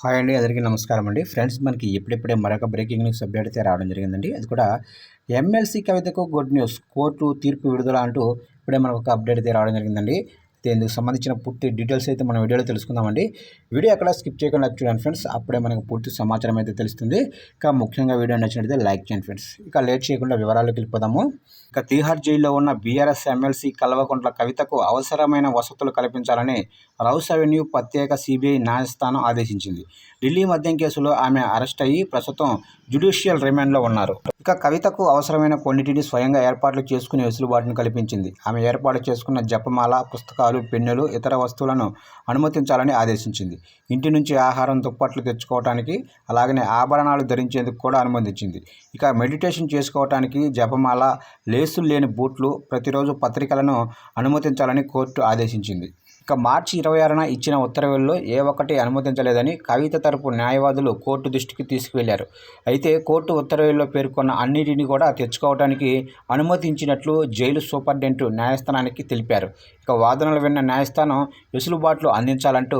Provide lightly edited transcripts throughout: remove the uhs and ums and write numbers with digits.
Hi అండి, అందరికీ నమస్కారం అండి. ఫ్రెండ్స్, మనకి ఇప్పుడిప్పుడే మరొక బ్రేకింగ్ న్యూస్ అప్డేట్ అయితే రావడం జరిగిందండి. అది కూడా ఎమ్మెల్సీ కవితకు గుడ్ న్యూస్, కోర్టు తీర్పు విడుదల అంటూ ఇప్పుడే మనకు ఒక అప్డేట్ అయితే రావడం జరిగిందండి. అయితే ఇందుకు సంబంధించిన పూర్తి డీటెయిల్స్ అయితే మన వీడియోలో తెలుసుకుందామండి. వీడియో ఎక్కడ స్కిప్ చేయకుండా చూడండి ఫ్రెండ్స్, అప్పుడే మనకు పూర్తి సమాచారం అయితే తెలుస్తుంది. ఇక ముఖ్యంగా వీడియో నచ్చినట్లయితే లైక్ చేయండి ఫ్రెండ్స్. ఇక లేట్ చేయకుండా వివరాల్లోకి వెళ్ళిపోదాము. ఇక తీహార్ జైల్లో ఉన్న బీఆర్ఎస్ ఎమ్మెల్సీ కల్వకుంట్ల కవితకు అవసరమైన వసతులు కల్పించాలని రౌస్ అవెన్యూ ప్రత్యేక సిబిఐ న్యాయస్థానం ఆదేశించింది. ఢిల్లీ మద్యం కేసులో ఆమె అరెస్ట్ అయ్యి ప్రస్తుతం జ్యుడిషియల్ రిమాండ్లో ఉన్నారు. ఇక కవితకు అవసరమైన కొన్నిటిని స్వయంగా ఏర్పాట్లు చేసుకునే వెసులుబాటును కల్పించింది. ఆమె ఏర్పాటు చేసుకున్న జపమాల, పుస్తకాలు, పెన్నులు, ఇతర వస్తువులను అనుమతించాలని ఆదేశించింది. ఇంటి నుంచి ఆహారం, దుప్పట్లు తెచ్చుకోవడానికి, అలాగనే ఆభరణాలు ధరించేందుకు కూడా అనుమతించింది. ఇక మెడిటేషన్ చేసుకోవటానికి జపమాల, లేసులు లేని బూట్లు, ప్రతిరోజు పత్రికలను అనుమతించాలని కోర్టు ఆదేశించింది. ఇక మార్చి 26న ఇచ్చిన ఉత్తర్వుల్లో ఏ ఒక్కటి అనుమతించలేదని కవిత తరపు న్యాయవాదులు కోర్టు దృష్టికి తీసుకువెళ్లారు. అయితే కోర్టు ఉత్తర్వుల్లో పేర్కొన్న అన్నిటిని కూడా తెచ్చుకోవడానికి అనుమతించినట్లు జైలు సూపరింటెండెంట్ న్యాయస్థానానికి తెలిపారు. ఇక వాదనలు విన్న న్యాయస్థానం వెసులుబాట్లు అందించాలంటూ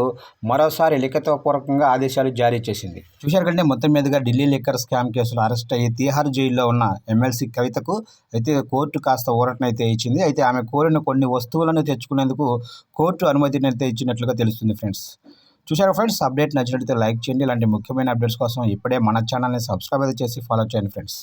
మరోసారి లిఖితపూర్వకంగా ఆదేశాలు జారీ చేసింది. చూశారు కంటే మొత్తం మీదుగా ఢిల్లీ లిక్కర్ స్కామ్ కేసులో అరెస్ట్ అయ్యి తీహార్ జైల్లో ఉన్న ఎమ్మెల్సీ కవితకు అయితే కోర్టు కాస్త ఊరటనైతే ఇచ్చింది. అయితే ఆమె కోరిన కొన్ని వస్తువులను తెచ్చుకునేందుకు కోర్టు అనుమతిని అయితే ఇచ్చినట్లుగా తెలుస్తుంది ఫ్రెండ్స్. చూశారు ఫ్రెండ్స్, అప్డేట్ నచ్చినట్లయితే లైక్ చేయండి. ఇలాంటి ముఖ్యమైన అప్డేట్స్ కోసం ఇప్పుడే మన ఛానల్ని సబ్స్క్రైబ్ అయితే చేసి ఫాలో చేయండి ఫ్రెండ్స్.